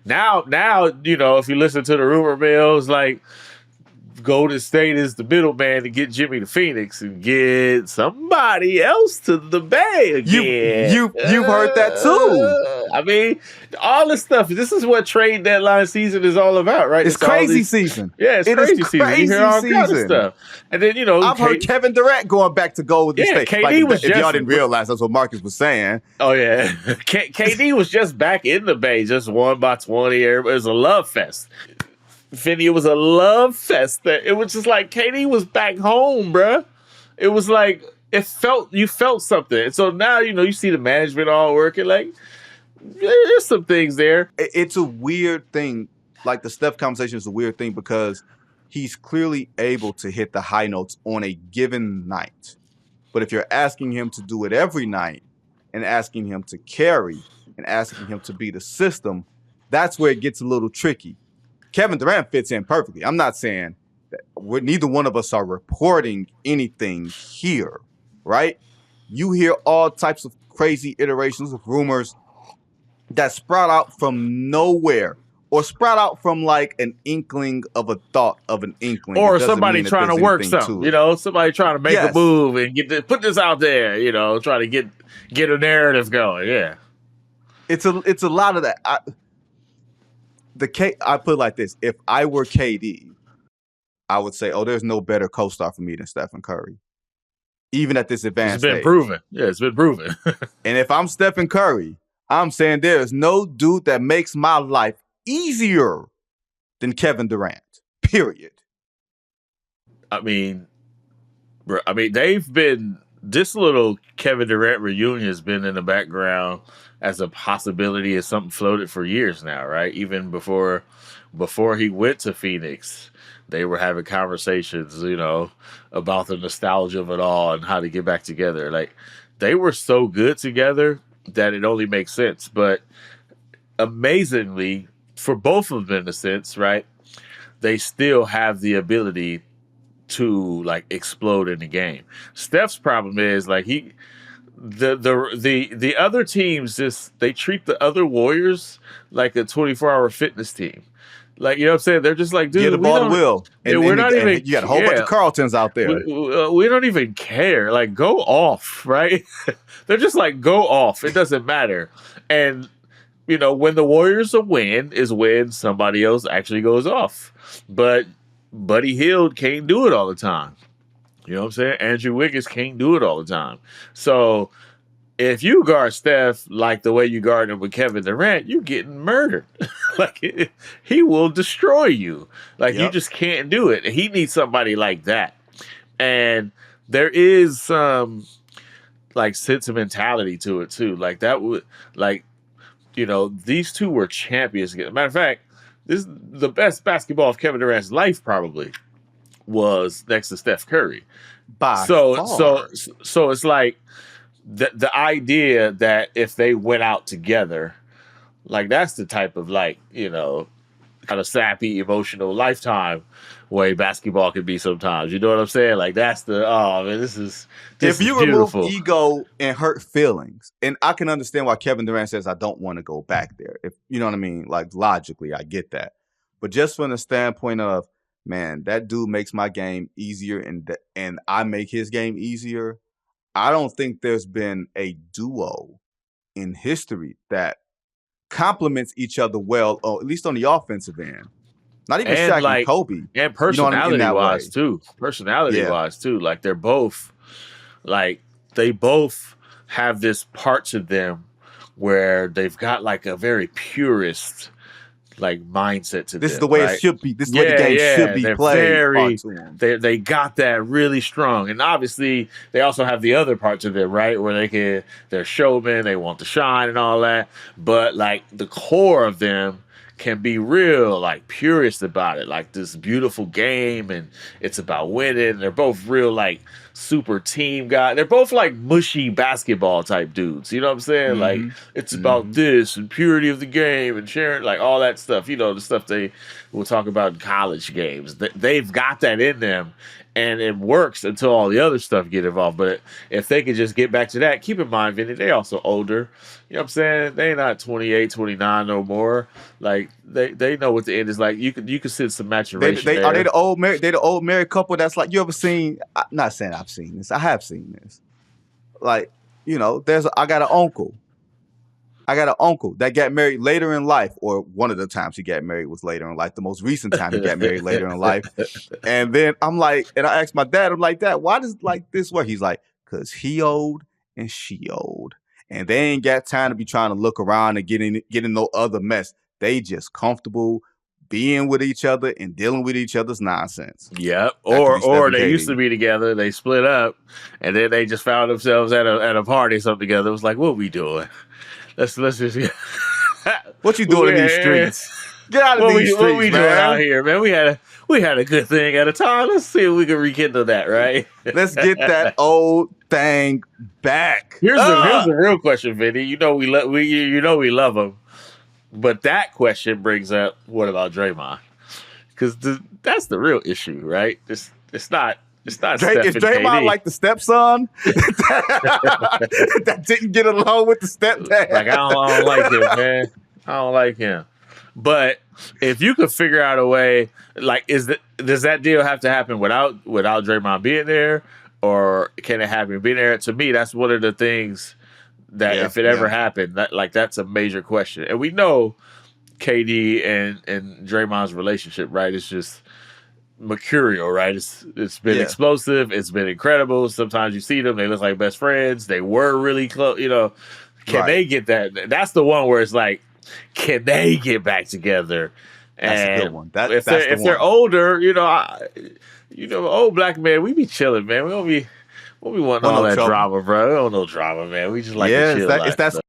Now, if you listen to the rumor mills, like Golden State is the middleman to get Jimmy to Phoenix and get somebody else to the Bay again. You've heard that too. I mean, all this stuff. This is what trade deadline season is all about, right? It's crazy season. Yeah, it's crazy season. You hear all kinds of stuff, and then I've heard Kevin Durant going back to Golden State. KD was if y'all didn't realize, that's what Marcus was saying. Oh yeah, KD was just back in the Bay, just won by 20. It was a love fest. Finney, it was a love fest. It was just like KD was back home, bruh. It was like you felt something. And so now you see the management all working. Like there's some things there. It's a weird thing. Like the Steph conversation is a weird thing because he's clearly able to hit the high notes on a given night. But if you're asking him to do it every night and asking him to carry and asking him to be the system, that's where it gets a little tricky. Kevin Durant fits in perfectly. I'm not saying that neither one of us are reporting anything here, right? You hear all types of crazy iterations of rumors that sprout out from nowhere or sprout out from like an inkling of a thought of an inkling. Or somebody trying to work something, somebody trying to make a move and put this out there, try to get a narrative going. Yeah. It's a lot of that. I put it like this. If I were KD, I would say, there's no better co-star for me than Stephen Curry. Even at this advanced It's been proven. Yeah, it's been proven. And if I'm Stephen Curry, I'm saying there is no dude that makes my life easier than Kevin Durant. Period. I mean, this little Kevin Durant reunion has been in the background as a possibility, as something floated for years now, right? Even before he went to Phoenix, they were having conversations, about the nostalgia of it all and how to get back together. Like, they were so good together that it only makes sense. But amazingly, for both of them in a sense, right, they still have the ability to like explode in the game. Steph's problem is like the other teams they treat the other Warriors like a 24-hour fitness team. Like, you know what I'm saying? They're just like, dude, get the ball to Will. And we're not even. You got a whole bunch of Carltons out there. We don't even care. Like, go off, right? They're just like, go off. It doesn't matter. And when the Warriors win is when somebody else actually goes off. But Buddy Hield can't do it all the time. You know what I'm saying? Andrew Wiggins can't do it all the time. So if you guard Steph like the way you guard him with Kevin Durant, you're getting murdered. Like, he will destroy you. Like, you just can't do it. He needs somebody like that. And there is some like sentimentality to it too. Like, that would these two were champions. Matter of fact, this is the best basketball of Kevin Durant's life probably was next to Steph Curry. So it's like the idea that if they went out together, like that's the type of like, kind of sappy, emotional lifetime way basketball can be sometimes. You know what I'm saying? Like that's this is if you beautiful. Remove ego and hurt feelings, and I can understand why Kevin Durant says I don't want to go back there. If you know what I mean, like logically, I get that. But just from the standpoint of, man, that dude makes my game easier, and I make his game easier. I don't think there's been a duo in history that complements each other well, or at least on the offensive end. Not even Shaq and Kobe. And personality-wise, too. Personality-wise, too. Like, they're both, like, they both have this part to them where they've got, like, a very purist, like, mindset to them. This is the way it should be. This is the way the game should be played. They got that really strong. And obviously, they also have the other part to them, right? Where they're showmen, they want to shine and all that. But, like, the core of them can be real, like, purist about it. Like, this beautiful game, and it's about winning. They're both real, like, super team guy. They're both like mushy basketball type dudes. You know what I'm saying? Like it's about this and purity of the game and sharing like all that stuff. You know, the stuff they will talk about in college games. They've got that in them. And it works until all the other stuff get involved. But if they could just get back to that, keep in mind, Vinny, they also older. You know what I'm saying? They not 28, 29 no more. Like they know what the end is like. You could see some maturation. They are they the old married? They the old married couple that's like, you ever seen? I'm not saying I've seen this. I have seen this. Like, you know, I got an uncle. That got married later in life, or one of the times he got married was later in life. The most recent time he got married later in life. And then I'm like, and I asked my dad, I'm like, Dad, why does like this work? He's like, because he old and she old. And they ain't got time to be trying to look around and getting no other mess. They just comfortable being with each other and dealing with each other's nonsense. Yep. Or they used to be together, they split up, and then they just found themselves at a party or something together. It was like, what we doing? Let's just what you doing in these streets? Get out of these streets, what we man. doing out here, man? We had a good thing at a time. Let's see if we can rekindle that, right? Let's get that old thing back. Here's the real question, Vinny. You know we love him, but that question brings up, what about Draymond? Because that's the real issue, right? It's not. It's not Steph Is Draymond KD. like the stepson that didn't get along with the stepdad? Like I don't like him, man. I don't like him. But if you could figure out a way, like, does that deal have to happen without Draymond being there, or can it happen being there? To me, that's one of the things that if it ever happened, that's a major question. And we know KD and Draymond's relationship, right? It's just mercurial, right? It's been explosive. It's been incredible. Sometimes you see them, they look like best friends. They were really close. You know, can they get that? That's the one where it's like, can they get back together? That's a good one. If they're older, old black men, we be chilling, man. We don't be wanting all that drama, bro. We don't know drama, man. We just like to chill. It's that